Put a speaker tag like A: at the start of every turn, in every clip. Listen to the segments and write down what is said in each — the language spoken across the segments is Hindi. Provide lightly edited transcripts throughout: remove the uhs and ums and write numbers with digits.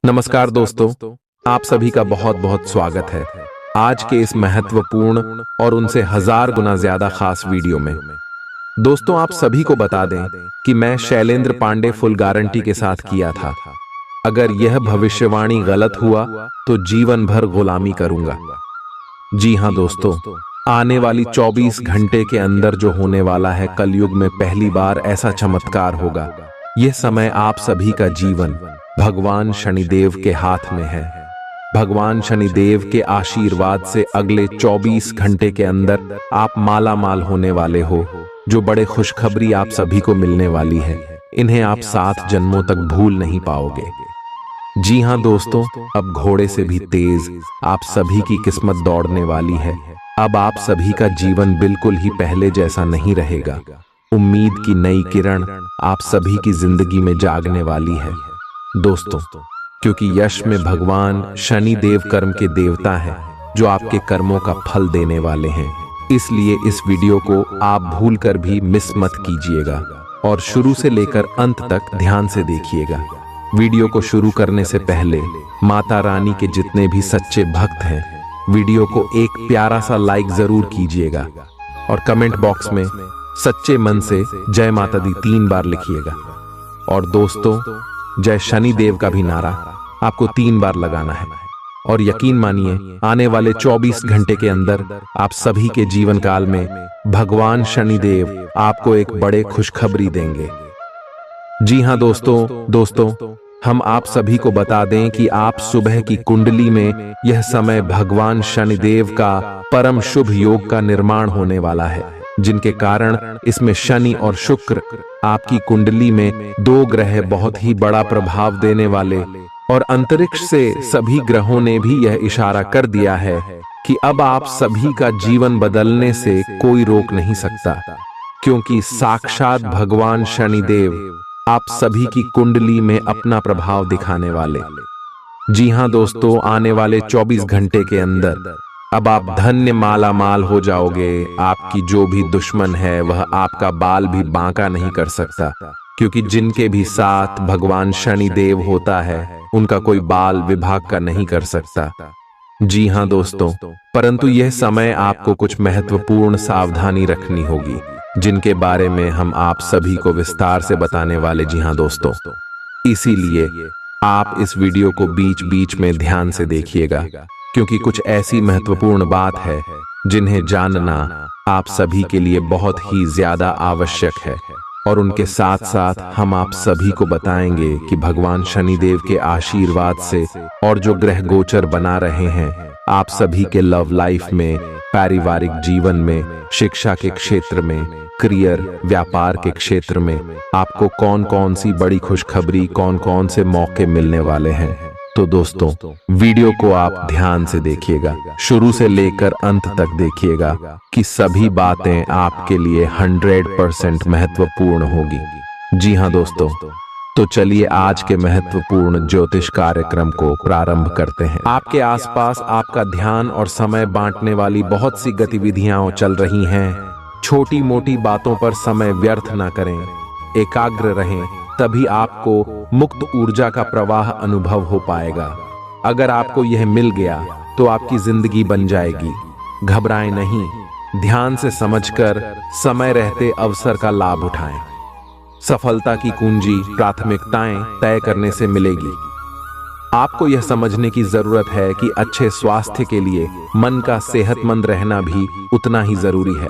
A: नमस्कार दोस्तों, आप सभी का बहुत बहुत स्वागत है आज के इस महत्वपूर्ण और उनसे हजार गुना ज्यादा खास वीडियो में। दोस्तों, आप सभी को बता दें कि मैं शैलेंद्र पांडे फुल गारंटी के साथ किया था। अगर यह भविष्यवाणी गलत हुआ तो जीवन भर गुलामी करूंगा। जी हां दोस्तों, आने वाली 24 घंटे के अंदर जो होने वाला है, कलयुग में पहली बार ऐसा चमत्कार होगा। यह समय आप सभी का जीवन भगवान शनिदेव के हाथ में है। भगवान शनिदेव के आशीर्वाद से अगले 24 घंटे के अंदर आप माला माल होने वाले हो। जो बड़े खुशखबरी आप सभी को मिलने वाली है, इन्हें आप 7 जन्मों तक भूल नहीं पाओगे। जी हां दोस्तों, अब घोड़े से भी तेज आप सभी की किस्मत दौड़ने वाली है। अब आप सभी का जीवन बिल्कुल ही पहले जैसा नहीं रहेगा। उम्मीद की नई किरण आप सभी की जिंदगी में जागने वाली है दोस्तों, क्योंकि यश में भगवान शनि देव कर्म के देवता हैं, जो आपके कर्मों का फल देने वाले हैं। इसलिए इस वीडियो को आप भूलकर भी मिस मत कीजिएगा और शुरू से लेकर अंत तक ध्यान से देखिएगा। वीडियो को शुरू करने से पहले माता रानी के जितने भी सच्चे भक्त हैं, वीडियो को एक प्यारा सा लाइक जरूर कीजिएगा और कमेंट बॉक्स में सच्चे मन से जय माता दी 3 बार लिखिएगा। और दोस्तों, जय शनि देव का भी नारा आपको 3 बार लगाना है। और यकीन मानिए, आने वाले 24 घंटे के अंदर आप सभी के जीवन काल में भगवान शनिदेव आपको एक बड़े खुशखबरी देंगे। जी हां दोस्तों, हम आप सभी को बता दें कि आप सुबह की कुंडली में यह समय भगवान शनिदेव का परम शुभ योग का निर्माण होने वाला है, जिनके कारण इसमें शनि और शुक्र आपकी कुंडली में 2 ग्रह बहुत ही बड़ा प्रभाव देने वाले। और अंतरिक्ष से सभी ग्रहों ने भी यह इशारा कर दिया है कि अब आप सभी का जीवन बदलने से कोई रोक नहीं सकता, क्योंकि साक्षात भगवान शनिदेव आप सभी की कुंडली में अपना प्रभाव दिखाने वाले। जी हां दोस्तों, आने वाले 24 घंटे के अंदर अब आप धन्य माला माल हो जाओगे। आपकी जो भी दुश्मन है, वह आपका बाल भी बांका नहीं कर सकता, क्योंकि जिनके भी साथ भगवान शनिदेव होता है, उनका कोई बाल विभाग का नहीं कर सकता। जी हां दोस्तों, परंतु यह समय आपको कुछ महत्वपूर्ण सावधानी रखनी होगी, जिनके बारे में हम आप सभी को विस्तार से बताने वाले। जी हां दोस्तों, इसीलिए आप इस वीडियो को बीच बीच में ध्यान से देखिएगा, क्योंकि कुछ ऐसी महत्वपूर्ण बात है जिन्हें जानना आप सभी के लिए बहुत ही ज्यादा आवश्यक है। और उनके साथ साथ हम आप सभी को बताएंगे कि भगवान शनिदेव के आशीर्वाद से और जो ग्रह गोचर बना रहे हैं, आप सभी के लव लाइफ में, पारिवारिक जीवन में, शिक्षा के क्षेत्र में, करियर, व्यापार के क्षेत्र में आपको कौन कौन सी बड़ी खुशखबरी, कौन कौन से मौके मिलने वाले हैं। तो दोस्तों, वीडियो को आप ध्यान से देखिएगा, शुरू से लेकर अंत तक देखिएगा कि सभी बातें आपके लिए 100% महत्वपूर्ण होगी। जी हां दोस्तों, तो चलिए आज के महत्वपूर्ण ज्योतिष कार्यक्रम को प्रारंभ करते हैं। आपके आसपास आपका ध्यान और समय बांटने वाली बहुत सी गतिविधियां चल रही हैं। छोटी मोटी बातों पर समय व्यर्थ ना करें, एकाग्र रहें, तभी आपको मुक्त ऊर्जा का प्रवाह अनुभव हो पाएगा। अगर आपको यह मिल गया तो आपकी जिंदगी बन जाएगी। घबराएं नहीं, ध्यान से समझकर समय रहते अवसर का लाभ उठाएं। सफलता की कुंजी प्राथमिकताएं तय करने से मिलेगी। आपको यह समझने की जरूरत है कि अच्छे स्वास्थ्य के लिए मन का सेहतमंद रहना भी उतना ही जरूरी है,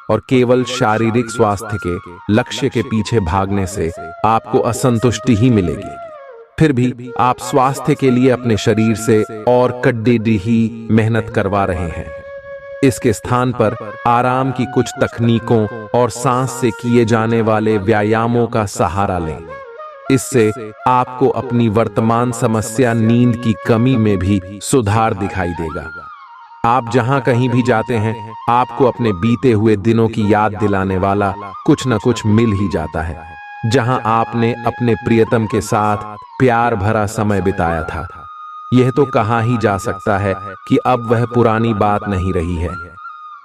A: और केवल शारीरिक स्वास्थ्य के लक्ष्य के पीछे भागने से आपको असंतुष्टि ही मिलेगी। फिर भी आप स्वास्थ्य के लिए अपने शरीर से और कड़िही मेहनत करवा रहे हैं। इसके स्थान पर आराम की कुछ तकनीकों और सांस से किए जाने वाले व्यायामों का सहारा लें। इससे आपको अपनी वर्तमान समस्या नींद की कमी में भी सुधार दिखाई देगा। आप जहां कहीं भी जाते हैं, आपको अपने बीते हुए दिनों की याद दिलाने वाला कुछ न कुछ मिल ही जाता है, जहां आपने अपने प्रियतम के साथ प्यार भरा समय बिताया था। यह तो कहा ही जा सकता है कि अब वह पुरानी बात नहीं रही है।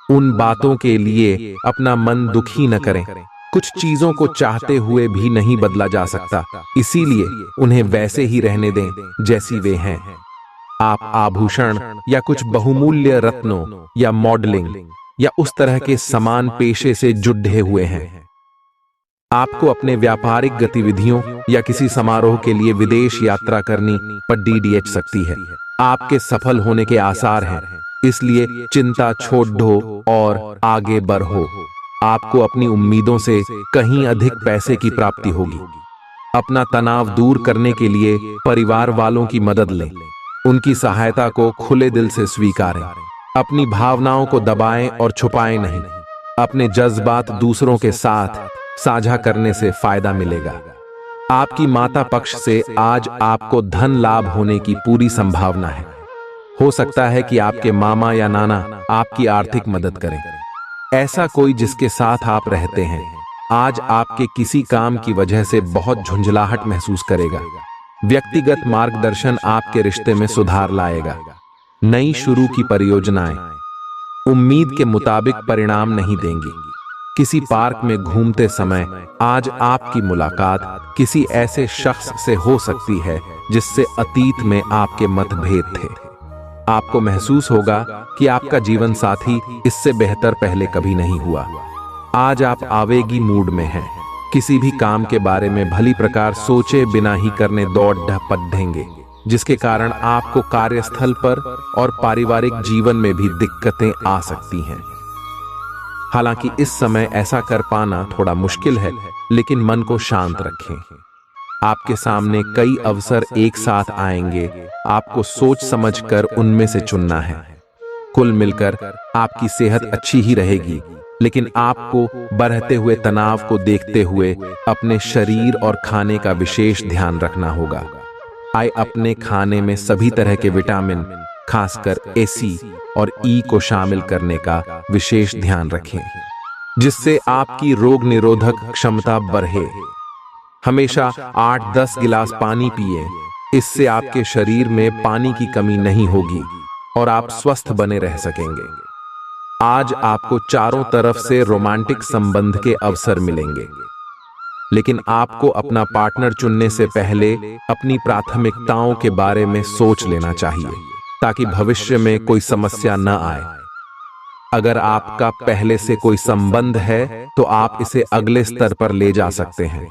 A: उन बातों के लिए अपना मन दुखी न करें, कुछ चीजों को चाहते हुए भी नहीं बदला जा सकता, इसीलिए उन्हें वैसे ही रहने दें जैसी वे हैं। आप आभूषण या कुछ बहुमूल्य रत्नों या मॉडलिंग या उस तरह के समान पेशे से जुड़े हुए हैं। आपको अपने व्यापारिक गतिविधियों या किसी समारोह के लिए विदेश यात्रा करनी पर DDH सकती है। आपके सफल होने के आसार हैं, इसलिए चिंता छोड़ दो और आगे बढ़ो। आपको अपनी उम्मीदों से कहीं अधिक पैसे की प्राप्ति होगी। अपना तनाव दूर करने के लिए परिवार वालों की मदद लें, उनकी सहायता को खुले दिल से स्वीकारें। अपनी भावनाओं को दबाएं और छुपाएं नहीं। अपने जज्बात दूसरों के साथ साझा करने से फायदा मिलेगा। आपकी माता पक्ष से आज आपको धन लाभ होने की पूरी संभावना है। हो सकता है कि आपके मामा या नाना आपकी आर्थिक मदद करें। ऐसा कोई जिसके साथ आप रहते हैं आज आपके किसी काम की वजह से बहुत झुंझलाहट महसूस करेगा। व्यक्तिगत मार्गदर्शन आपके रिश्ते में सुधार लाएगा। नई शुरू की परियोजनाएं उम्मीद के मुताबिक परिणाम नहीं देंगी। किसी पार्क में घूमते समय आज आपकी मुलाकात किसी ऐसे शख्स से हो सकती है जिससे अतीत में आपके मतभेद थे। आपको महसूस होगा कि आपका जीवन साथी इससे बेहतर पहले कभी नहीं हुआ। आज आप आवेगी मूड में हैं। किसी भी काम के बारे में भली प्रकार सोचे बिना ही करने दौड़ ढपटेंगे, जिसके कारण आपको कार्यस्थल पर और पारिवारिक जीवन में भी दिक्कतें आ सकती हैं। हालांकि इस समय ऐसा कर पाना थोड़ा मुश्किल है, लेकिन मन को शांत रखें। आपके सामने कई अवसर एक साथ आएंगे, आपको सोच समझकर उनमें से चुनना है। कुल मिलकर आपकी सेहत अच्छी ही रहेगी, लेकिन आपको बढ़ते हुए तनाव को देखते हुए अपने शरीर और खाने का विशेष ध्यान रखना होगा। अपने खाने में सभी तरह के विटामिन, खासकर AC और E को शामिल करने का विशेष ध्यान रखें, जिससे आपकी रोग निरोधक क्षमता बढ़े। हमेशा 8-10 गिलास पानी पिएं, इससे आपके शरीर में पानी की कमी नहीं होगी और आप स्वस्थ बने रह सकेंगे। आज आपको चारों तरफ से रोमांटिक संबंध के अवसर मिलेंगे, लेकिन आपको अपना पार्टनर चुनने से पहले अपनी प्राथमिकताओं के बारे में सोच लेना चाहिए, ताकि भविष्य में कोई समस्या न आए। अगर आपका पहले से कोई संबंध है तो आप इसे अगले स्तर पर ले जा सकते हैं।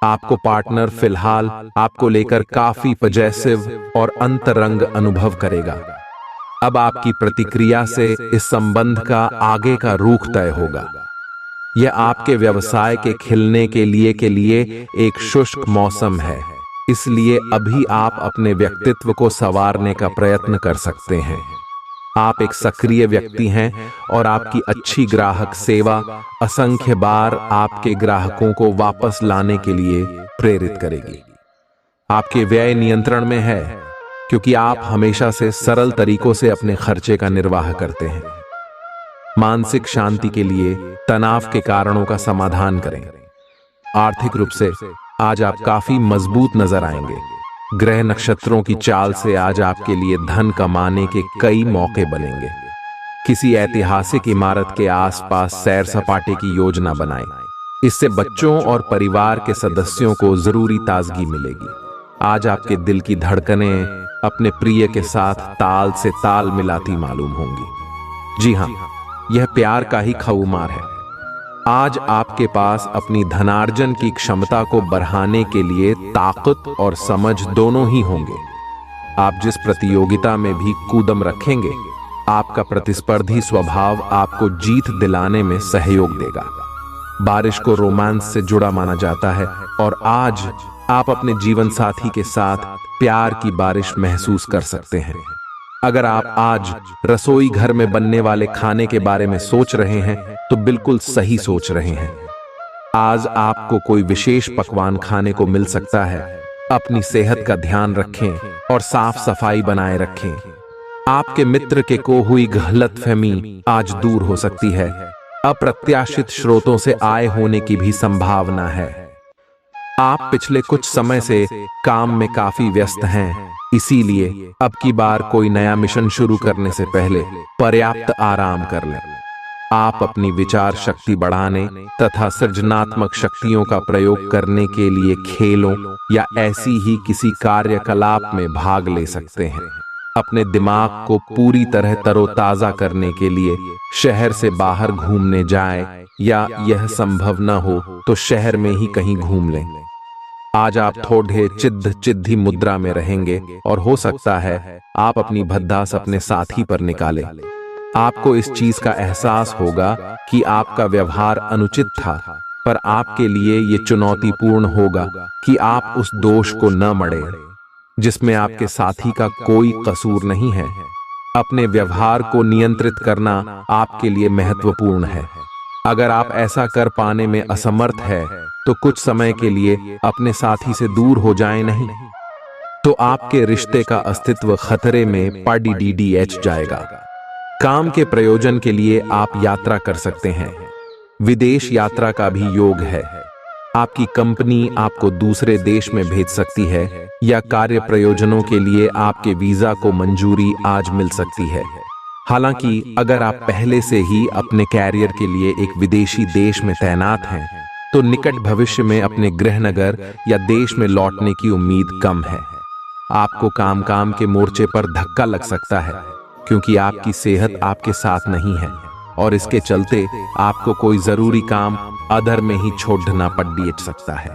A: आपको पार्टनर फिलहाल आपको लेकर काफी पॉजिटिव और अंतरंग अनुभव करेगा। अब आपकी प्रतिक्रिया से इस संबंध का आगे का रुख तय होगा। यह आपके व्यवसाय के खिलने के लिए एक शुष्क मौसम है, इसलिए अभी आप अपने व्यक्तित्व को संवारने का प्रयत्न कर सकते हैं। आप एक सक्रिय व्यक्ति हैं और आपकी अच्छी ग्राहक सेवा असंख्य बार आपके ग्राहकों को वापस लाने के लिए प्रेरित करेगी। आपके व्यय नियंत्रण में है, क्योंकि आप हमेशा से सरल तरीकों से अपने खर्चे का निर्वाह करते हैं। मानसिक शांति के लिए तनाव के कारणों का समाधान करें। आर्थिक रूप से आज आप काफी मजबूत नजर आएंगे। ग्रह नक्षत्रों की चाल से आज आपके लिए धन कमाने के कई मौके बनेंगे। किसी ऐतिहासिक इमारत के आसपास सैर सपाटे की योजना बनाएं। इससे बच्चों और परिवार के सदस्यों को जरूरी ताजगी मिलेगी। आज आपके दिल की धड़कनें अपने प्रिय के साथ ताल से ताल मिलाती मालूम होंगी। जी हाँ, यह प्यार का ही खुमार है। आज आपके पास अपनी धनार्जन की क्षमता को बढ़ाने के लिए ताकत और समझ दोनों ही होंगे। आप जिस प्रतियोगिता में भी कूदम रखेंगे, आपका प्रतिस्पर्धी स्वभाव आपको जीत दिलाने में सहयोग देगा। बारिश को रोमांस से जुड़ा माना जाता है और आज आप अपने जीवन साथी के साथ प्यार की बारिश महसूस कर सकते हैं। अगर आप आज रसोई घर में बनने वाले खाने के बारे में सोच रहे हैं तो बिल्कुल सही सोच रहे हैं। आज आपको कोई विशेष पकवान खाने को मिल सकता है। अपनी सेहत का ध्यान रखें और साफ सफाई बनाए रखें। आपके मित्र के को हुई गलतफहमी आज दूर हो सकती है। अप्रत्याशित स्रोतों से आय होने की भी संभावना है। आप पिछले कुछ समय से काम में काफी व्यस्त हैं, इसीलिए अब की बार कोई नया मिशन शुरू करने से पहले पर्याप्त आराम कर लें। आप अपनी विचार शक्ति बढ़ाने तथा सृजनात्मक शक्तियों का प्रयोग करने के लिए खेलों या ऐसी ही किसी कार्यकलाप में भाग ले सकते हैं। अपने दिमाग को पूरी तरह तरोताजा करने के लिए शहर से बाहर घूमने जाएं, या यह संभव न हो तो शहर में ही कहीं घूम लें। आज आप थोड़े चिद्धी मुद्रा में रहेंगे और हो सकता है आप अपनी भद्दास अपने साथी पर निकालें। आपको इस चीज का एहसास होगा कि आपका व्यवहार अनुचित था, पर आपके लिए ये चुनौतीपूर्ण होगा कि आप उस दोष को न मढ़ें जिसमें आपके साथी का कोई कसूर नहीं है। अपने व्यवहार को नियंत्रित करना आपके लिए महत्वपूर्ण है। अगर आप ऐसा कर पाने में असमर्थ है तो कुछ समय के लिए अपने साथी से दूर हो जाएं नहीं, तो आपके रिश्ते का अस्तित्व खतरे में पड़ जाएगा। काम के प्रयोजन के लिए आप यात्रा कर सकते हैं। विदेश यात्रा का भी योग है। आपकी कंपनी आपको दूसरे देश में भेज सकती है या कार्य प्रयोजनों के लिए आपके वीजा को मंजूरी आज मिल सकती है। हालांकि अगर आप पहले से ही अपने कैरियर के लिए एक विदेशी देश में तैनात हैं, तो निकट भविष्य में अपने गृहनगर या देश में लौटने की उम्मीद कम है। आपको काम के मोर्चे पर धक्का लग सकता है क्योंकि आपकी सेहत आपके साथ नहीं है और इसके चलते आपको कोई जरूरी काम अधर में ही छोड़ना पड़ सकता है।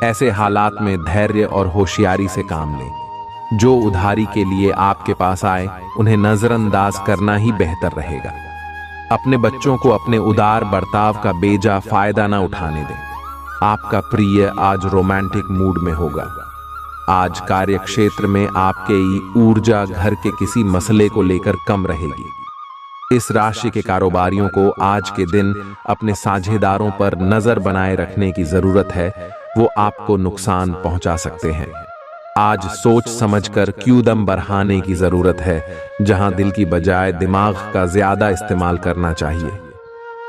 A: ऐसे हालात में धैर्य और होशियारी से काम लें। जो उधारी के लिए आपके पास आए उन्हें नजरअंदाज करना ही बेहतर रहेगा। अपने बच्चों को अपने उदार बर्ताव का बेजा फायदा न उठाने दें। आपका प्रिय आज रोमांटिक मूड में होगा। आज कार्यक्षेत्र में आपकी ऊर्जा घर के किसी मसले को लेकर कम रहेगी। इस राशि के कारोबारियों को आज के दिन अपने साझेदारों पर नजर बनाए रखने की जरूरत है, वो आपको नुकसान पहुंचा सकते हैं। आज सोच समझकर कूदम बढ़ाने की जरूरत है, जहां दिल की बजाय दिमाग का ज्यादा इस्तेमाल करना चाहिए।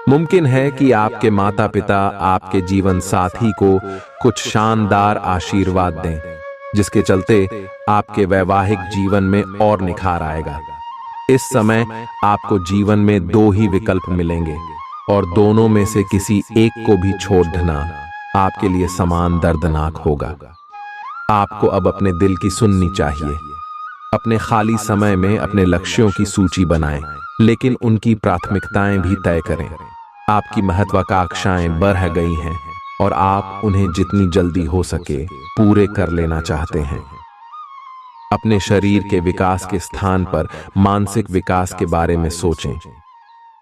A: मुमकिन है कि आपके माता पिता आपके जीवन साथी को कुछ शानदार आशीर्वाद दें, जिसके चलते आपके वैवाहिक जीवन में और निखार आएगा। इस समय आपको जीवन में दो ही विकल्प मिलेंगे और दोनों में से किसी एक को भी छोड़ना आपके लिए समान दर्दनाक होगा। आपको अब अपने दिल की सुननी चाहिए। अपने खाली समय में अपने लक्ष्यों की सूची बनाएं, लेकिन उनकी प्राथमिकताएं भी तय करें। आपकी महत्वाकांक्षाएं बढ़ गई हैं और आप उन्हें जितनी जल्दी हो सके पूरे कर लेना चाहते हैं। अपने शरीर के विकास के स्थान पर मानसिक विकास के बारे में सोचें।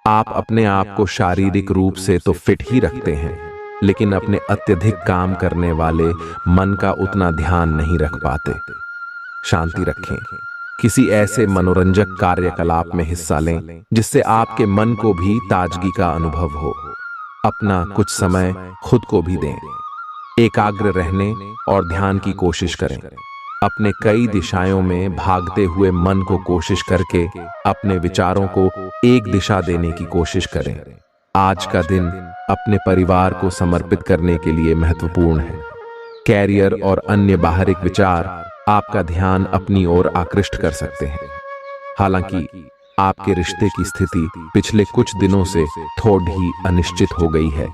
A: आप अपने आप को शारीरिक रूप से तो फिट ही रखते हैं, लेकिन अपने अत्यधिक काम करने वाले मन का उतना ध्यान नहीं रख पाते। शांति रखें। किसी ऐसे मनोरंजक कार्यकलाप में हिस्सा लें जिससे आपके मन को भी ताजगी का अनुभव हो। अपना कुछ समय खुद को भी दें। एकाग्र रहने और ध्यान की कोशिश करें। अपने कई दिशाओं में भागते हुए मन को कोशिश करके अपने विचारों को एक दिशा देने की कोशिश करें। आज का दिन अपने परिवार को समर्पित करने के लिए महत्वपूर्ण है। कैरियर और अन्य बाहरिक विचार आपका ध्यान अपनी ओर आकृष्ट कर सकते हैं। हालांकि आपके रिश्ते की स्थिति पिछले कुछ दिनों से थोड़ी अनिश्चित हो गई है,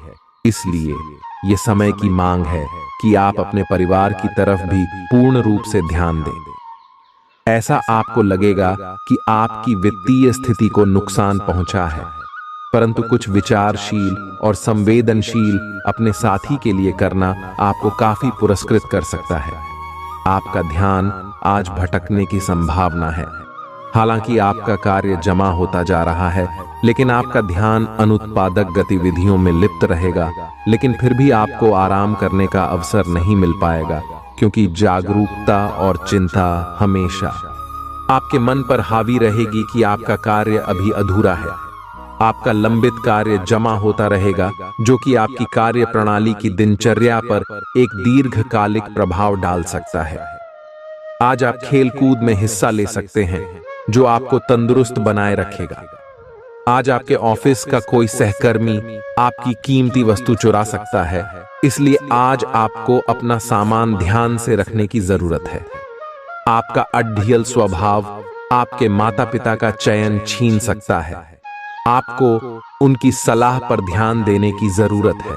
A: इसलिए ये समय की मांग है कि आप अपने परिवार की तरफ भी पूर्ण रूप से ध्यान दें। ऐसा आपको लगेगा कि आपकी वित्तीय स्थिति को नुकसान पहुंचा है, परंतु कुछ विचारशील और संवेदनशील अपने साथी के लिए करना आपको काफी पुरस्कृत कर सकता है। आपका ध्यान आज भटकने की संभावना है। हालांकि आपका कार्य जमा होता जा रहा है, लेकिन आपका ध्यान अनुत्पादक गतिविधियों में लिप्त रहेगा। लेकिन फिर भी आपको आराम करने का अवसर नहीं मिल पाएगा, क्योंकि जागरूकता और चिंता हमेशा आपके मन पर हावी रहेगी कि आपका कार्य अभी अधूरा है। आपका लंबित कार्य जमा होता रहेगा, जो कि आपकी कार्य प्रणाली की दिनचर्या पर एक दीर्घकालिक प्रभाव डाल सकता है। आज आप खेल कूद में हिस्सा ले सकते हैं, जो आपको तंदुरुस्त बनाए रखेगा। आज आपके ऑफिस का कोई सहकर्मी आपकी कीमती वस्तु चुरा सकता है, इसलिए आज आपको अपना सामान ध्यान से रखने की जरूरत है। आपका अड्ढियल स्वभाव आपके माता पिता का चयन छीन सकता है। आपको उनकी सलाह पर ध्यान देने की जरूरत है।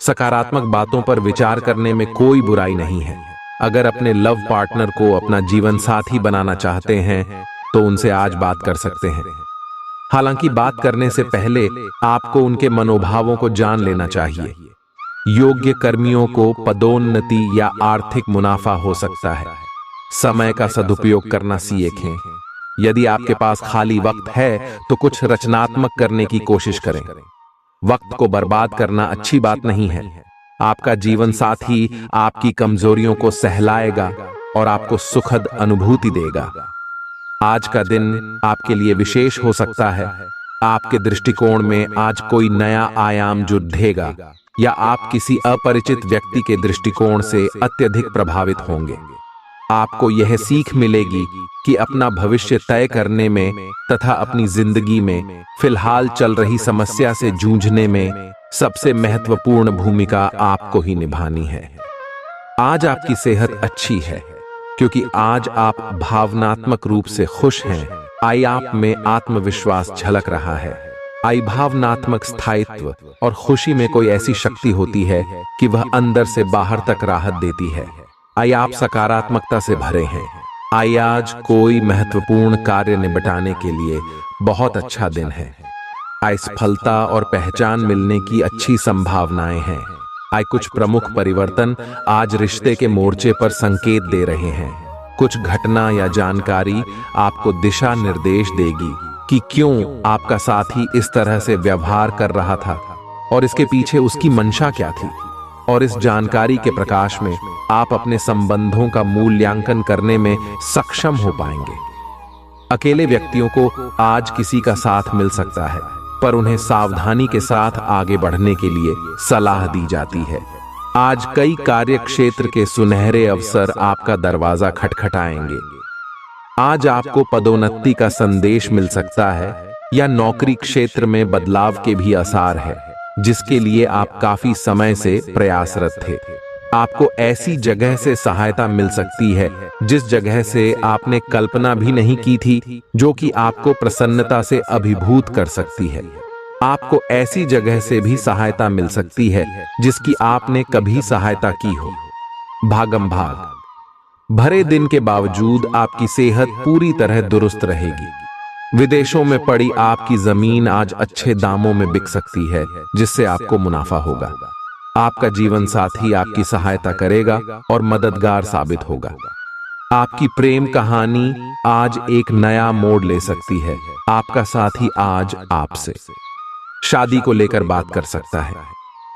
A: सकारात्मक बातों पर विचार करने में कोई बुराई नहीं है। अगर अपने लव पार्टनर को अपना जीवन साथी बनाना चाहते हैं तो उनसे आज बात कर सकते हैं। हालांकि बात करने से पहले आपको उनके मनोभावों को जान लेना चाहिए। योग्य कर्मियों को पदोन्नति या आर्थिक मुनाफा हो सकता है। समय का सदुपयोग करना सीखें। यदि आपके पास खाली वक्त है तो कुछ रचनात्मक करने की कोशिश करें। वक्त को बर्बाद करना अच्छी बात नहीं है। आपका जीवन साथी आपकी कमजोरियों को सहलाएगा और आपको सुखद अनुभूति देगा। आज का दिन आपके लिए विशेष हो सकता है। आपके दृष्टिकोण में आज कोई नया आयाम जुड़ेगा या आप किसी अपरिचित व्यक्ति के दृष्टिकोण से अत्यधिक प्रभावित होंगे। आपको यह सीख मिलेगी कि अपना भविष्य तय करने में तथा अपनी जिंदगी में फिलहाल चल रही समस्या से जूझने में सबसे महत्वपूर्ण भूमिका आपको ही निभानी है। आज आपकी सेहत अच्छी है क्योंकि आज आप भावनात्मक रूप से खुश हैं। आई आप में आत्मविश्वास झलक रहा है। आई भावनात्मक स्थायित्व और खुशी में कोई ऐसी शक्ति होती है कि वह अंदर से बाहर तक राहत देती है। आई आप सकारात्मकता से भरे हैं। आई आज कोई महत्वपूर्ण कार्य निपटाने के लिए बहुत अच्छा दिन है। आई सफलता और पहचान मिलने की अच्छी संभावनाएं हैं। आई कुछ प्रमुख परिवर्तन आज रिश्ते के मोर्चे पर संकेत दे रहे हैं। कुछ घटना या जानकारी आपको दिशा निर्देश देगी कि क्यों आपका साथी इस तरह से व्यवहार कर रहा था और इसके पीछे उसकी मंशा क्या थी। और इस जानकारी के प्रकाश में आप अपने संबंधों का मूल्यांकन करने में सक्षम हो पाएंगे। अकेले व्यक्तियों को आज किसी का साथ मिल सकता है, पर उन्हें सावधानी के साथ आगे बढ़ने के लिए सलाह दी जाती है। आज कई कार्य क्षेत्र के सुनहरे अवसर आपका दरवाजा खटखटाएंगे। आज आपको पदोन्नति का संदेश मिल सकता है या नौकरी क्षेत्र में बदलाव के भी आसार है, जिसके लिए आप काफी समय से प्रयासरत थे। आपको ऐसी जगह से सहायता मिल सकती है जिस जगह से आपने कल्पना भी नहीं की थी, जो कि आपको प्रसन्नता से अभिभूत कर सकती है। आपको ऐसी जगह से भी सहायता मिल सकती है जिसकी आपने कभी सहायता की हो। भागम भाग भरे दिन के बावजूद आपकी सेहत पूरी तरह दुरुस्त रहेगी। विदेशों में पड़ी आपकी जमीन आज अच्छे दामों में बिक सकती है, जिससे आपको मुनाफा होगा। आपका जीवन साथी आपकी सहायता करेगा और मददगार साबित होगा। आपकी प्रेम कहानी आज एक नया मोड़ ले सकती है। आपका साथी आज आपसे शादी को लेकर बात कर सकता है।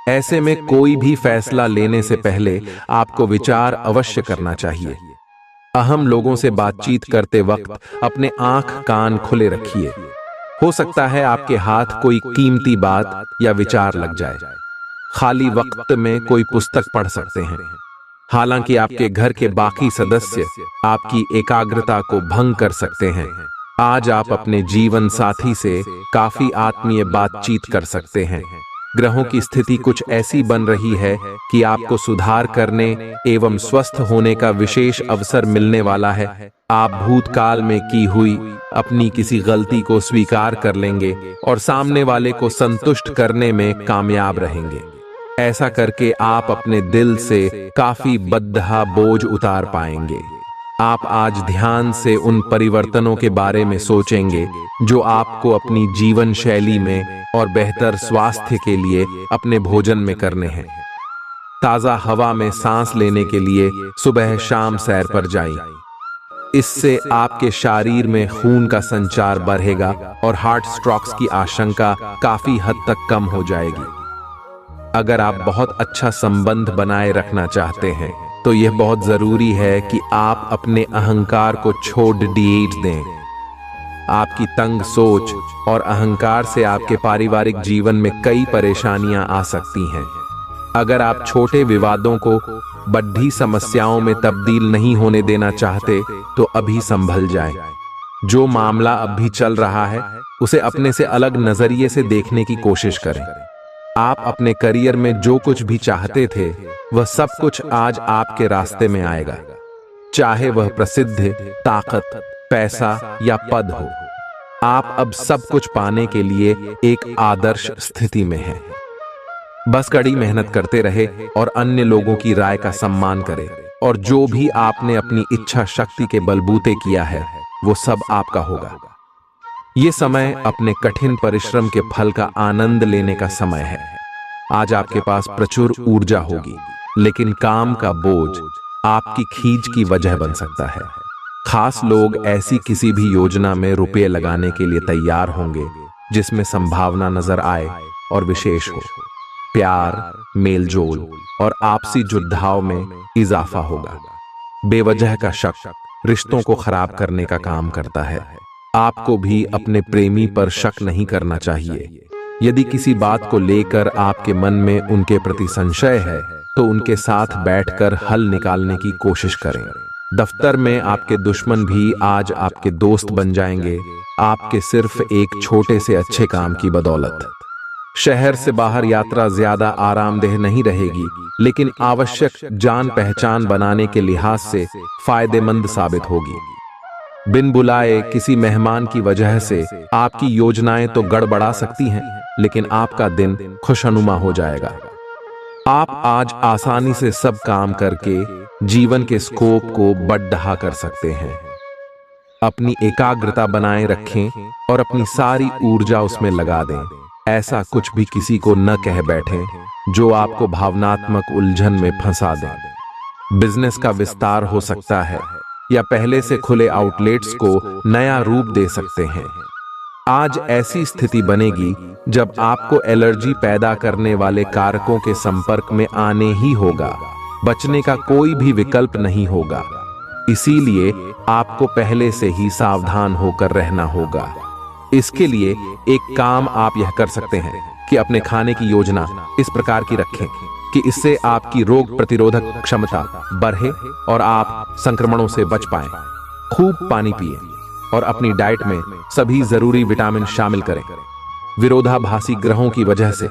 A: ऐसे में कोई भी फैसला लेने से पहले आपको विचार अवश्य करना चाहिए। अहम लोगों से बातचीत करते वक्त अपने आंख कान खुले रखिए। हो सकता है आपके हाथ कोई कीमती बात या विचार लग जाए। खाली वक्त में कोई पुस्तक पढ़ सकते हैं। हालांकि आपके घर के बाकी सदस्य आपकी एकाग्रता को भंग कर सकते हैं। आज आप अपने जीवन साथी से काफी आत्मीय बातचीत कर सकते हैं। ग्रहों की स्थिति कुछ ऐसी बन रही है कि आपको सुधार करने एवं स्वस्थ होने का विशेष अवसर मिलने वाला है। आप भूतकाल में की हुई अपनी किसी गलती को स्वीकार कर लेंगे और सामने वाले को संतुष्ट करने में कामयाब रहेंगे। ऐसा करके आप अपने दिल से काफी बद्धा बोझ उतार पाएंगे। आप आज ध्यान से उन परिवर्तनों के बारे में सोचेंगे जो आपको अपनी जीवन शैली में और बेहतर स्वास्थ्य के लिए अपने भोजन में करने हैं। ताजा हवा में सांस लेने के लिए सुबह शाम सैर पर जाएं। इससे आपके शरीर में खून का संचार बढ़ेगा और हार्ट स्ट्रोक्स की आशंका काफी हद तक कम हो जाएगी। अगर आप बहुत अच्छा संबंध बनाए रखना चाहते हैं तो यह बहुत जरूरी है कि आप अपने अहंकार को छोड़ दें। आपकी तंग सोच और अहंकार से आपके पारिवारिक जीवन में कई परेशानियां आ सकती हैं। अगर आप छोटे विवादों को बड़ी समस्याओं में तब्दील नहीं होने देना चाहते तो अभी संभल जाएं। जो मामला अब भी चल रहा है उसे अपने से अलग नजरिए से देखने की कोशिश करें। आप अपने करियर में जो कुछ भी चाहते थे वह सब कुछ आज आपके रास्ते में आएगा, चाहे वह प्रसिद्धि, ताकत, पैसा या पद हो। आप अब सब कुछ पाने के लिए एक आदर्श स्थिति में हैं। बस कड़ी मेहनत करते रहे और अन्य लोगों की राय का सम्मान करें, और जो भी आपने अपनी इच्छा शक्ति के बलबूते किया है वो सब आपका होगा। ये समय अपने कठिन परिश्रम के फल का आनंद लेने का समय है। आज आपके पास प्रचुर ऊर्जा होगी, लेकिन काम का बोझ आपकी खींच की वजह बन सकता है। खास लोग ऐसी किसी भी योजना में रुपए लगाने के लिए तैयार होंगे जिसमें संभावना नजर आए और विशेष हो। प्यार, मेलजोल और आपसी जुड़ाव में इजाफा होगा। बेवजह का शक रिश्तों को खराब करने का काम करता है। आपको भी अपने प्रेमी पर शक नहीं करना चाहिए। यदि किसी बात को लेकर आपके मन में उनके प्रति संशय है तो उनके साथ बैठकर हल निकालने की कोशिश करें। दफ्तर में आपके दुश्मन भी आज आपके दोस्त बन जाएंगे, आपके सिर्फ एक छोटे से अच्छे काम की बदौलत। शहर से बाहर यात्रा ज्यादा आरामदेह नहीं रहेगी, लेकिन आवश्यक जान पहचान बनाने के लिहाज से फायदेमंद साबित होगी। बिन बुलाए किसी मेहमान की वजह से आपकी योजनाएं तो गड़बड़ा सकती हैं, लेकिन आपका दिन खुशनुमा हो जाएगा। आप आज आसानी से सब काम करके जीवन के स्कोप को बढ़ा कर सकते हैं। अपनी एकाग्रता बनाए रखें और अपनी सारी ऊर्जा उसमें लगा दें। ऐसा कुछ भी किसी को न कह बैठें जो आपको भावनात्मक उलझन में फंसा दे। बिजनेस का विस्तार हो सकता है या पहले से खुले आउटलेट्स को नया रूप दे सकते हैं। आज ऐसी स्थिति बनेगी जब आपको एलर्जी पैदा करने वाले कारकों के संपर्क में आने ही होगा। बचने का कोई भी विकल्प नहीं होगा। इसीलिए आपको पहले से ही सावधान होकर रहना होगा। इसके लिए एक काम आप यह कर सकते हैं कि अपने खाने की योजना इस प्रकार की रखें कि इससे आपकी रोग प्रतिरोधक क्षमता बढ़े और आप संक्रमणों से बच पाएं। खूब पानी पिएं और अपनी डाइट में सभी जरूरी विटामिन शामिल करें। विरोधाभासी ग्रहों की वजह से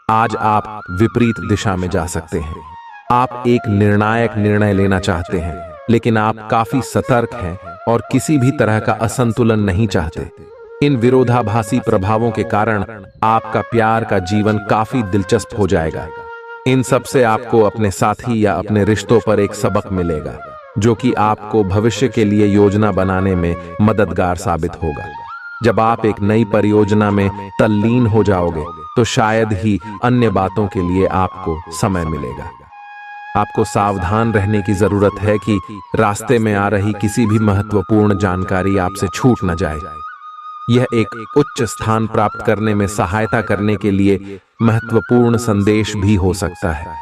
A: आज आप विपरीत दिशा में जा सकते हैं। आप एक निर्णायक निर्णय लेना चाहते हैं, लेकिन आप काफी सतर्क हैं और किसी भी तरह का असंतुलन नहीं चाहते। इन विरोधाभासी प्रभावों के कारण आपका प्यार का जीवन काफी दिलचस्प हो जाएगा। इन सब से आपको अपने साथी या अपने रिश्तों पर एक सबक मिलेगा, जो कि आपको भविष्य के लिए योजना बनाने में मददगार साबित होगा। जब आप एक नई परियोजना में तल्लीन हो जाओगे तो शायद ही अन्य बातों के लिए आपको समय मिलेगा। आपको सावधान रहने की जरूरत है कि रास्ते में आ रही किसी भी महत्वपूर्ण जानकारी आपसे छूट न जाए। यह एक उच्च स्थान प्राप्त करने में सहायता करने के लिए महत्वपूर्ण संदेश भी हो सकता है।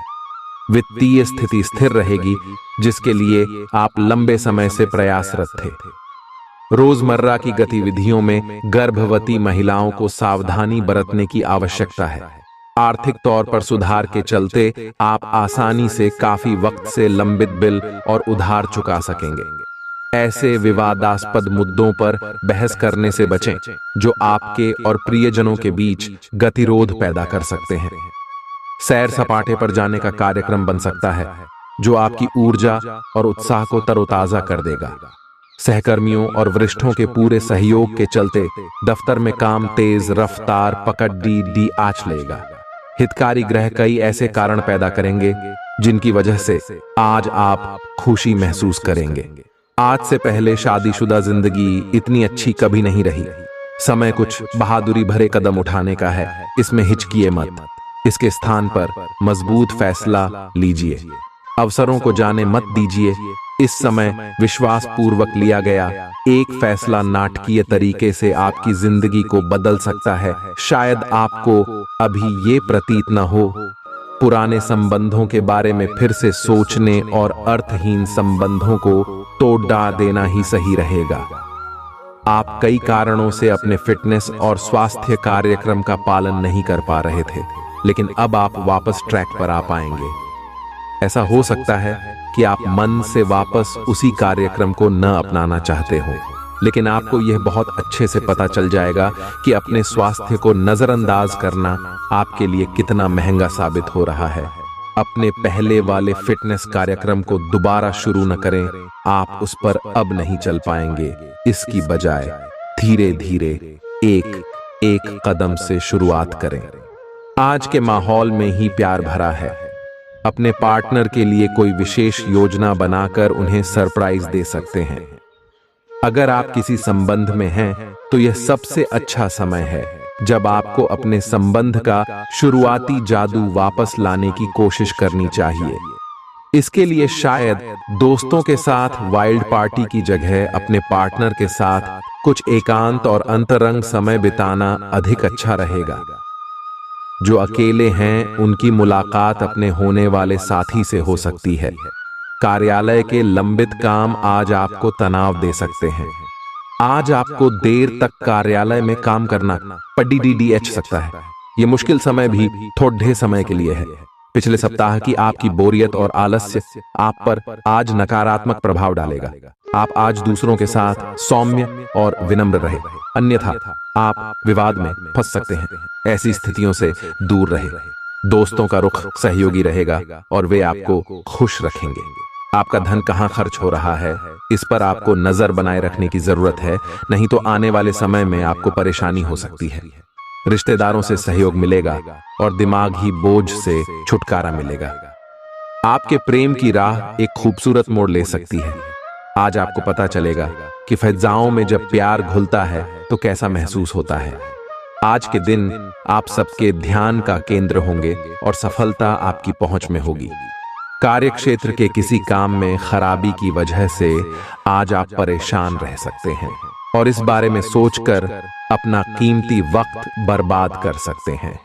A: वित्तीय स्थिति स्थिर रहेगी, जिसके लिए आप लंबे समय से प्रयासरत थे। रोजमर्रा की गतिविधियों में गर्भवती महिलाओं को सावधानी बरतने की आवश्यकता है। आर्थिक तौर पर सुधार के चलते आप आसानी से काफी वक्त से लंबित बिल और उधार चुका सकेंगे। ऐसे विवादास्पद मुद्दों पर बहस करने से बचें जो आपके और प्रियजनों के बीच गतिरोध पैदा कर सकते हैं। सैर सपाटे पर जाने का कार्यक्रम बन सकता है, जो आपकी ऊर्जा और उत्साह को तरोताजा कर देगा। सहकर्मियों और वरिष्ठों के पूरे सहयोग के चलते दफ्तर में काम तेज रफ्तार पकड़ डी आंच लेगा। हितकारी ग्रह कई ऐसे कारण पैदा करेंगे जिनकी वजह से आज आप खुशी महसूस करेंगे। आज से पहले शादीशुदा जिंदगी इतनी अच्छी कभी नहीं रही। समय कुछ बहादुरी भरे कदम उठाने का है, इसमें हिचकिए मत। इसके स्थान पर मजबूत फैसला लीजिए। अवसरों को जाने मत दीजिए। इस समय विश्वास पूर्वक लिया गया एक फैसला नाटकीय तरीके से आपकी जिंदगी को बदल सकता है। शायद आपको अभी ये प्रतीत न हो, पुराने संबंधों के बारे में फिर से सोचने और अर्थहीन संबंधों को तोड़ देना ही सही रहेगा। आप कई कारणों से अपने फिटनेस और स्वास्थ्य कार्यक्रम का पालन नहीं कर पा रहे थे, लेकिन अब आप वापस ट्रैक पर आ पाएंगे। ऐसा हो सकता है कि आप मन से वापस उसी कार्यक्रम को न अपनाना चाहते हो, लेकिन आपको यह बहुत अच्छे से पता चल जाएगा कि अपने स्वास्थ्य को नजरअंदाज करना आपके लिए कितना महंगा साबित हो रहा है। अपने पहले वाले फिटनेस कार्यक्रम को दोबारा शुरू न करें। आप उस पर अब नहीं चल पाएंगे। इसकी बजाय धीरे धीरे एक एक कदम से शुरुआत करें। आज के माहौल में ही प्यार भरा है। अपने पार्टनर के लिए कोई विशेष योजना बनाकर उन्हें सरप्राइज दे सकते हैं। अगर आप किसी संबंध में हैं तो यह सबसे अच्छा समय है जब आपको अपने संबंध का शुरुआती जादू वापस लाने की कोशिश करनी चाहिए। इसके लिए शायद दोस्तों के साथ वाइल्ड पार्टी की जगह अपने पार्टनर के साथ कुछ एकांत और अंतरंग समय बिताना अधिक अच्छा रहेगा। जो अकेले हैं उनकी मुलाकात अपने होने वाले साथी से हो सकती है। कार्यालय के लंबित काम आज आपको तनाव दे सकते हैं। आज आपको देर तक कार्यालय में काम करना पड़ीडीडीएच सकता है। ये मुश्किल समय भी थोड़े समय के लिए है। पिछले सप्ताह की आपकी बोरियत और आलस्य आप पर आज नकारात्मक प्रभाव डालेगा। आप आज दूसरों के साथ सौम्य और विनम्र रहे, अन्यथा आप विवाद में फंस सकते हैं। ऐसी स्थितियों से दूर रहे। दोस्तों का रुख सहयोगी रहेगा और वे आपको खुश रखेंगे। आपका धन कहाँ खर्च हो रहा है, इस पर आपको नजर बनाए रखने की जरूरत है, नहीं तो आने वाले समय में आपको परेशानी हो सकती है। रिश्तेदारों से सहयोग मिलेगा और दिमागी बोझ से छुटकारा मिलेगा। आपके प्रेम की राह एक खूबसूरत मोड़ ले सकती है। आज आपको पता चलेगा कि फिजाओं में जब प्यार घुलता है तो कैसा महसूस होता है। आज के दिन आप सबके ध्यान का केंद्र होंगे और सफलता आपकी पहुंच में होगी। कार्यक्षेत्र के किसी काम में खराबी की वजह से आज आप परेशान रह सकते हैं और इस बारे में सोचकर अपना कीमती वक्त बर्बाद कर सकते हैं।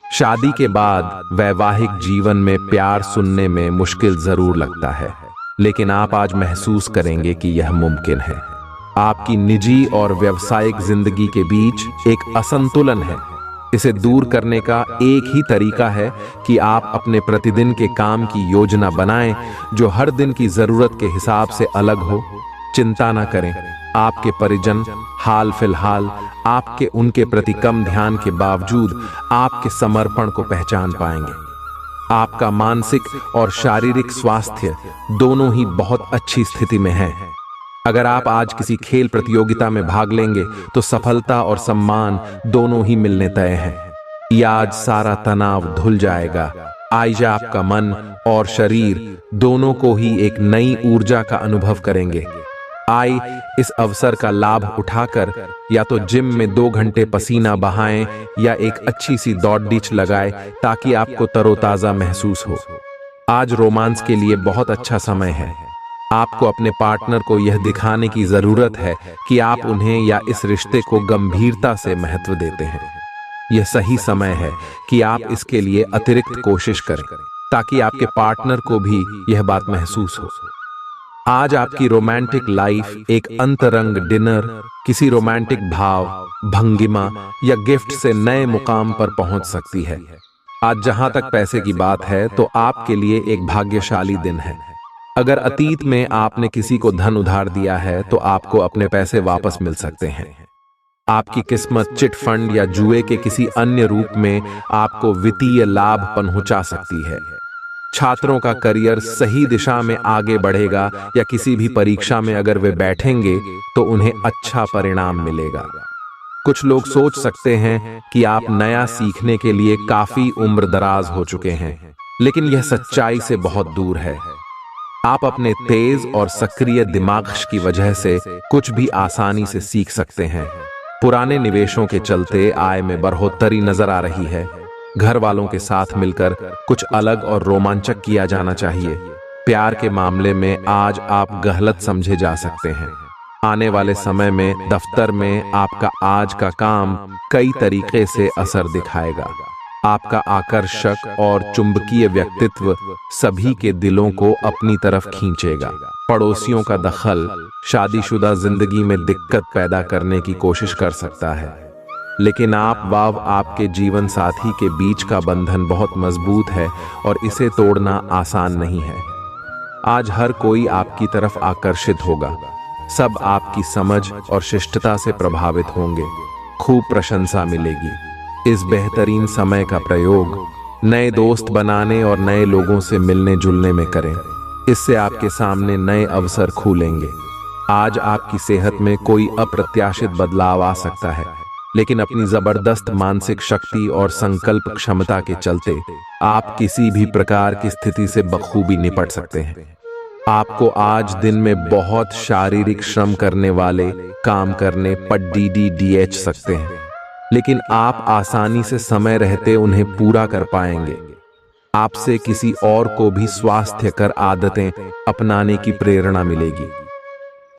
A: शादी के बाद वैवाहिक जीवन में प्यार सुनने में मुश्किल जरूर लगता है, लेकिन आप आज महसूस करेंगे कि यह मुमकिन है। आपकी निजी और व्यावसायिक जिंदगी के बीच एक असंतुलन है। इसे दूर करने का एक ही तरीका है कि आप अपने प्रतिदिन के काम की योजना बनाएं जो हर दिन की जरूरत के हिसाब से अलग हो। चिंता ना करें, आपके परिजन हाल फिलहाल आपके उनके प्रति कम ध्यान के बावजूद आपके समर्पण को पहचान पाएंगे। आपका मानसिक और शारीरिक स्वास्थ्य दोनों ही बहुत अच्छी स्थिति में है। अगर आप आज किसी खेल प्रतियोगिता में भाग लेंगे तो सफलता और सम्मान दोनों ही मिलने तय हैं। यह आज सारा तनाव धुल जाएगा। आज आपका मन और शरीर दोनों को ही एक नई ऊर्जा का अनुभव करेंगे। आई इस अवसर का लाभ उठाकर या तो जिम में 2 घंटे पसीना बहाएं या एक अच्छी सी दौड़-डीच लगाएं ताकि आपको तरोताजा महसूस हो। आज रोमांस के लिए बहुत अच्छा समय है। आपको अपने पार्टनर को यह दिखाने की जरूरत है कि आप उन्हें या इस रिश्ते को गंभीरता से महत्व देते हैं। यह सही समय है कि आप इसके लिए अतिरिक्त कोशिश करें ताकि आपके पार्टनर को भी यह बात महसूस हो। आज आपकी रोमांटिक लाइफ एक अंतरंग डिनर, किसी रोमांटिक भाव, भंगिमा या गिफ्ट से नए मुकाम पर पहुंच सकती है। आज जहां तक पैसे की बात है तो आपके लिए एक भाग्यशाली दिन है। अगर अतीत में आपने किसी को धन उधार दिया है तो आपको अपने पैसे वापस मिल सकते हैं। आपकी किस्मत चिट फंड या जुए के किसी अन्य रूप में आपको वित्तीय लाभ पहुंचा सकती है। छात्रों का करियर सही दिशा में आगे बढ़ेगा या किसी भी परीक्षा में अगर वे बैठेंगे तो उन्हें अच्छा परिणाम मिलेगा। कुछ लोग सोच सकते हैं कि आप नया सीखने के लिए काफी उम्र दराज हो चुके हैं, लेकिन यह सच्चाई से बहुत दूर है। आप अपने तेज और सक्रिय दिमाग की वजह से कुछ भी आसानी से सीख सकते हैं। पुराने निवेशों के चलते आय में बढ़ोतरी नजर आ रही है। घर वालों के साथ मिलकर कुछ अलग और रोमांचक किया जाना चाहिए। प्यार के मामले में आज आप गलत समझे जा सकते हैं। आने वाले समय में दफ्तर में आपका आज का काम कई तरीके से असर दिखाएगा। आपका आकर्षक और चुंबकीय व्यक्तित्व सभी के दिलों को अपनी तरफ खींचेगा। पड़ोसियों का दखल शादीशुदा जिंदगी में दिक्कत पैदा करने की कोशिश कर सकता है, लेकिन आपके जीवन साथी के बीच का बंधन बहुत मजबूत है और इसे तोड़ना आसान नहीं है। आज हर कोई आपकी तरफ आकर्षित होगा। सब आपकी समझ और शिष्टता से प्रभावित होंगे। खूब प्रशंसा मिलेगी। इस बेहतरीन समय का प्रयोग नए दोस्त बनाने और नए लोगों से मिलने जुलने में करें। इससे आपके सामने नए अवसर खुलेंगे। आज आपकी सेहत में कोई अप्रत्याशित बदलाव आ सकता है, लेकिन अपनी जबरदस्त मानसिक शक्ति और संकल्प क्षमता के चलते आप किसी भी प्रकार की स्थिति से बखूबी निपट सकते हैं। आपको आज दिन में बहुत शारीरिक श्रम करने वाले काम करने पड़ सकते हैं, लेकिन आप आसानी से समय रहते उन्हें पूरा कर पाएंगे। आपसे किसी और को भी स्वास्थ्यकर आदतें अपनाने की प्रेरणा मिलेगी।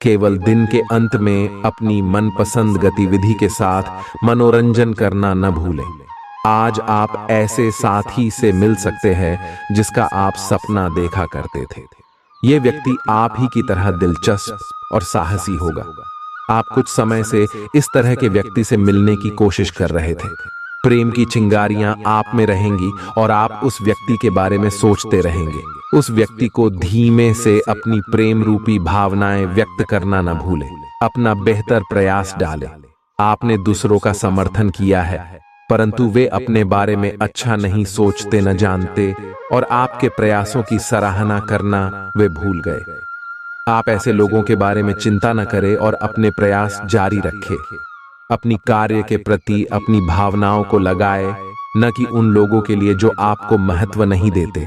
A: केवल दिन के अंत में अपनी मनपसंद गतिविधि के साथ मनोरंजन करना न भूलें। आज आप ऐसे साथी से मिल सकते हैं जिसका आप सपना देखा करते थे। ये व्यक्ति आप ही की तरह दिलचस्प और साहसी होगा। आप कुछ समय से इस तरह के व्यक्ति से मिलने की कोशिश कर रहे थे। प्रेम की चिंगारियां आप में रहेंगी और आप उस व्यक्ति के बारे में सोचते रहेंगे। उस व्यक्ति को धीमे से अपनी प्रेम रूपी भावनाएं व्यक्त करना न भूलें। अपना बेहतर प्रयास डालें। आपने दूसरों का समर्थन किया है, परंतु वे अपने बारे में अच्छा नहीं सोचते, न जानते, और आपके प्रयासों की सराहना करना वे भूल गए। आप ऐसे लोगों के बारे में चिंता न करें और अपने प्रयास जारी रखें। अपनी कार्य के प्रति अपनी भावनाओं को लगाए, न कि उन लोगों के लिए जो आपको महत्व नहीं देते।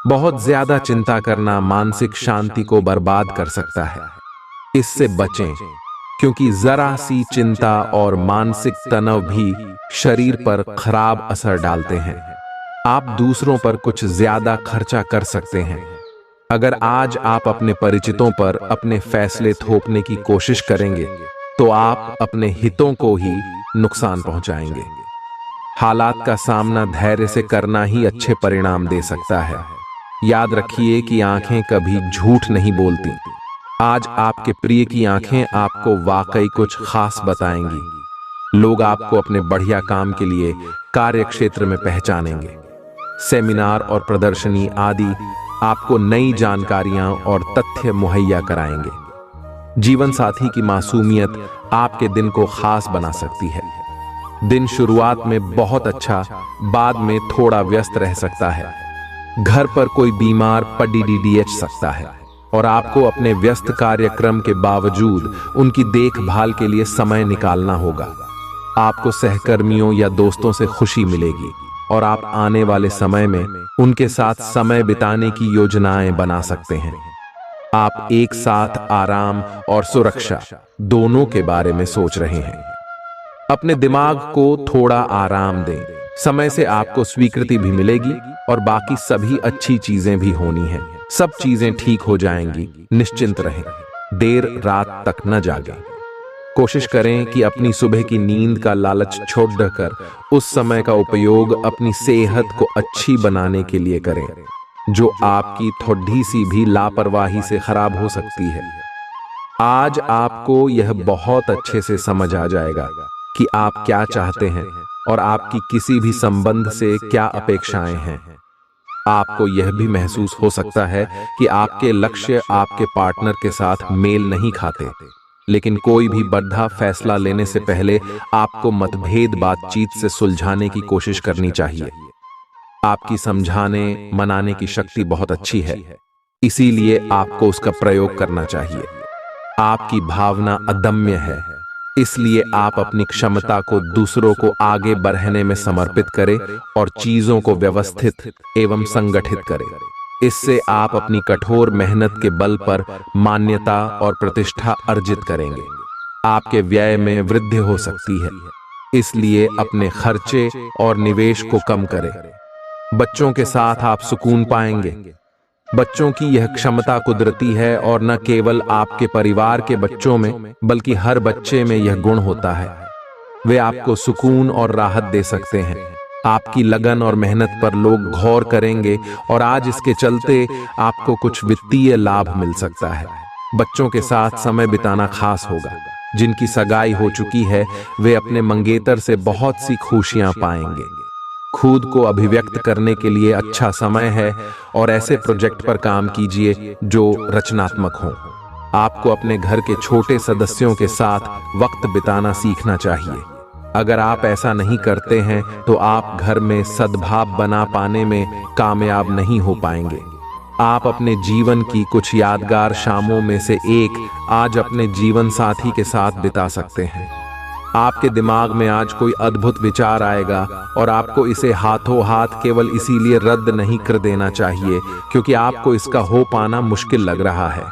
A: बहुत ज्यादा चिंता करना मानसिक शांति को बर्बाद कर सकता है। इससे बचें, क्योंकि जरा सी चिंता और मानसिक तनाव भी शरीर पर खराब असर डालते हैं। आप दूसरों पर कुछ ज्यादा खर्चा कर सकते हैं। अगर आज आप अपने परिचितों पर अपने फैसले थोपने की कोशिश करेंगे तो आप अपने हितों को ही नुकसान पहुंचाएंगे। हालात का सामना धैर्य से करना ही अच्छे परिणाम दे सकता है। याद रखिए कि आंखें कभी झूठ नहीं बोलती। आज आपके प्रिय की आंखें आपको वाकई कुछ खास बताएंगी। लोग आपको अपने बढ़िया काम के लिए कार्य क्षेत्र में पहचानेंगे। सेमिनार और प्रदर्शनी आदि आपको नई जानकारियां और तथ्य मुहैया कराएंगे। जीवन साथी की मासूमियत आपके दिन को खास बना सकती है। दिन शुरुआत में बहुत अच्छा, बाद में थोड़ा व्यस्त रह सकता है। घर पर कोई बीमार पड़ सकता है और आपको अपने व्यस्त कार्यक्रम के बावजूद उनकी देखभाल के लिए समय निकालना होगा। आपको सहकर्मियों या दोस्तों से खुशी मिलेगी और आप आने वाले समय में उनके साथ समय बिताने की योजनाएं बना सकते हैं। आप एक साथ आराम और सुरक्षा दोनों के बारे में सोच रहे हैं। अपने दिमाग को थोड़ा आराम दें। समय से आपको स्वीकृति भी मिलेगी और बाकी सभी अच्छी चीजें भी होनी हैं। सब चीजें ठीक हो जाएंगी, निश्चिंत रहें। देर रात तक न जागें। कोशिश करें कि अपनी सुबह की नींद का लालच छोड़कर उस समय का उपयोग अपनी सेहत को अच्छी बनाने के लिए करें, जो आपकी थोड़ी सी भी लापरवाही से खराब हो सकती है। आज आपको यह बहुत अच्छे से समझ आ जाएगा कि आप क्या चाहते हैं और आपकी किसी भी संबंध से क्या अपेक्षाएं हैं। आपको यह भी महसूस हो सकता है कि आपके लक्ष्य आपके पार्टनर के साथ मेल नहीं खाते, लेकिन कोई भी बड़ा फैसला लेने से पहले आपको मतभेद बातचीत से सुलझाने की कोशिश करनी चाहिए। आपकी समझाने मनाने की शक्ति बहुत अच्छी है, इसीलिए आपको उसका प्रयोग करना चाहिए। आपकी भावना अदम्य है, इसलिए आप अपनी क्षमता को दूसरों को आगे बढ़ाने में समर्पित करें और चीजों को व्यवस्थित एवं संगठित करें। इससे आप अपनी कठोर मेहनत के बल पर मान्यता और प्रतिष्ठा अर्जित करेंगे। आपके व्यय में वृद्धि हो सकती है, इसलिए अपने खर्चे और निवेश को कम करें। बच्चों के साथ आप सुकून पाएंगे। बच्चों की यह क्षमता कुदरती है और न केवल आपके परिवार के बच्चों में बल्कि हर बच्चे में यह गुण होता है। वे आपको सुकून और राहत दे सकते हैं। आपकी लगन और मेहनत पर लोग गौर करेंगे और आज इसके चलते आपको कुछ वित्तीय लाभ मिल सकता है। बच्चों के साथ समय बिताना खास होगा। जिनकी सगाई हो चुकी है वे अपने मंगेतर से बहुत सी खुशियां पाएंगे। खुद को अभिव्यक्त करने के लिए अच्छा समय है और ऐसे प्रोजेक्ट पर काम कीजिए जो रचनात्मक हो। आपको अपने घर के छोटे सदस्यों के साथ वक्त बिताना सीखना चाहिए। अगर आप ऐसा नहीं करते हैं तो आप घर में सद्भाव बना पाने में कामयाब नहीं हो पाएंगे। आप अपने जीवन की कुछ यादगार शामों में से एक आज अपने जीवन साथी के साथ बिता सकते हैं। आपके दिमाग में आज कोई अद्भुत विचार आएगा और आपको इसे हाथों हाथ केवल इसीलिए रद्द नहीं कर देना चाहिए क्योंकि आपको इसका हो पाना मुश्किल लग रहा है।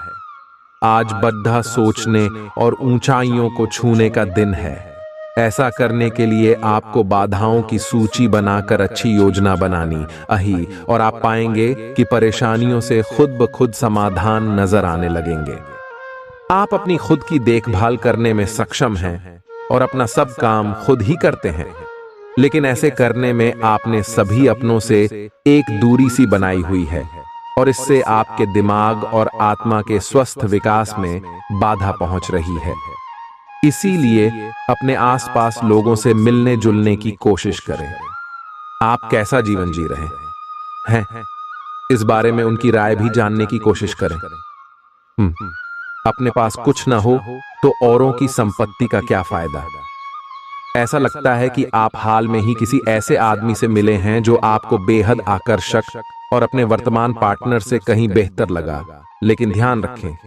A: आज बड़ा सोचने और ऊंचाइयों को छूने का दिन है। ऐसा करने के लिए आपको बाधाओं की सूची बनाकर अच्छी योजना बनानी और आप पाएंगे कि परेशानियों से खुद ब खुद समाधान नजर आने लगेंगे। आप अपनी खुद की देखभाल करने में सक्षम हैं और अपना सब काम खुद ही करते हैं, लेकिन ऐसे करने में आपने सभी अपनों से एक दूरी सी बनाई हुई है और इससे आपके दिमाग और आत्मा के स्वस्थ विकास में बाधा पहुंच रही है। इसीलिए अपने आसपास लोगों से मिलने जुलने की कोशिश करें। आप कैसा जीवन जी रहे हैं, इस बारे में उनकी राय भी जानने की कोशिश करें। अपने पास कुछ ना हो तो औरों की संपत्ति का क्या फायदा। ऐसा लगता है कि आप हाल में ही किसी ऐसे आदमी से मिले हैं जो आपको बेहद आकर्षक और अपने वर्तमान पार्टनर से कहीं बेहतर लगा, लेकिन ध्यान रखें,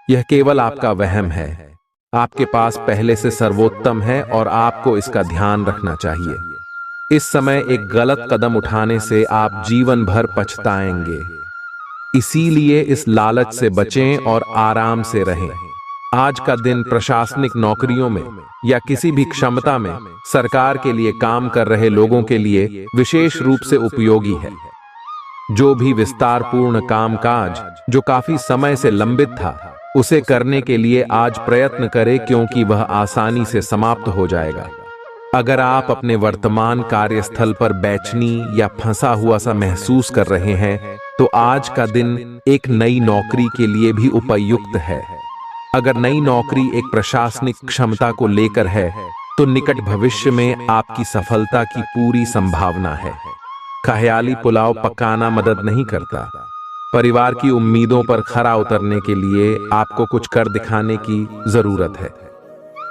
A: यह केवल आपका वहम है। आपके पास पहले से सर्वोत्तम है और आपको इसका ध्यान रखना चाहिए। इस समय एक गलत कदम उठाने से आप जीवन भर पछताएंगे। इसीलिए इस लालच से बचें और आराम से रहें। आज का दिन प्रशासनिक नौकरियों में या किसी भी क्षमता में सरकार के लिए काम कर रहे लोगों के लिए विशेष रूप से उपयोगी है। जो भी विस्तारपूर्ण कामकाज जो काफी समय से लंबित था, उसे करने के लिए आज प्रयत्न करें क्योंकि वह आसानी से समाप्त हो जाएगा। अगर आप अपने वर्तमान कार्यस्थल पर बेचैनी या फंसा हुआ सा महसूस कर रहे हैं, तो आज का दिन एक नई नौकरी के लिए भी उपयुक्त है। अगर नई नौकरी एक प्रशासनिक क्षमता को लेकर है, तो निकट भविष्य में आपकी सफलता की पूरी संभावना है। ख्याली पुलाव पकाना मदद नहीं करता। परिवार की उम्मीदों पर खरा उतरने के लिए आपको कुछ कर दिखाने की जरूरत है।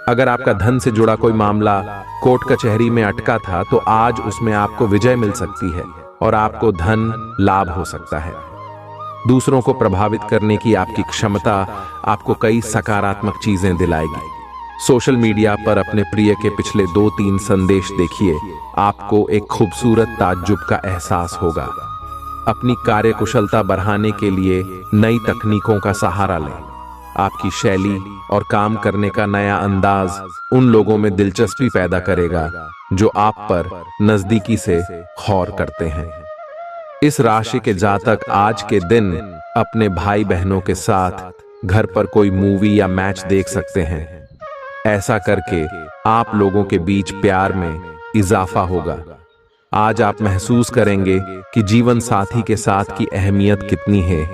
A: अगर आपका धन से जुड़ा कोई मामला कोर्ट कचहरी में अटका था, तो आज उसमें आपको विजय मिल सकती है और आपको धन लाभ हो सकता है। दूसरों को प्रभावित करने की आपकी क्षमता आपको कई सकारात्मक चीजें दिलाएगी। सोशल मीडिया पर अपने प्रिय के पिछले 2-3 संदेश देखिए, आपको एक खूबसूरत ताज्जुब का एहसास होगा। अपनी कार्यकुशलता बढ़ाने के लिए नई तकनीकों का सहारा लें। आपकी शैली और काम करने का नया अंदाज उन लोगों में दिलचस्पी पैदा करेगा जो आप पर नजदीकी से गौर करते हैं। इस राशि के जातक आज के दिन अपने भाई बहनों के साथ घर पर कोई मूवी या मैच देख सकते हैं। ऐसा करके आप लोगों के बीच प्यार में इजाफा होगा। आज आप महसूस करेंगे कि जीवन साथी के साथ की अहमियत कितनी है।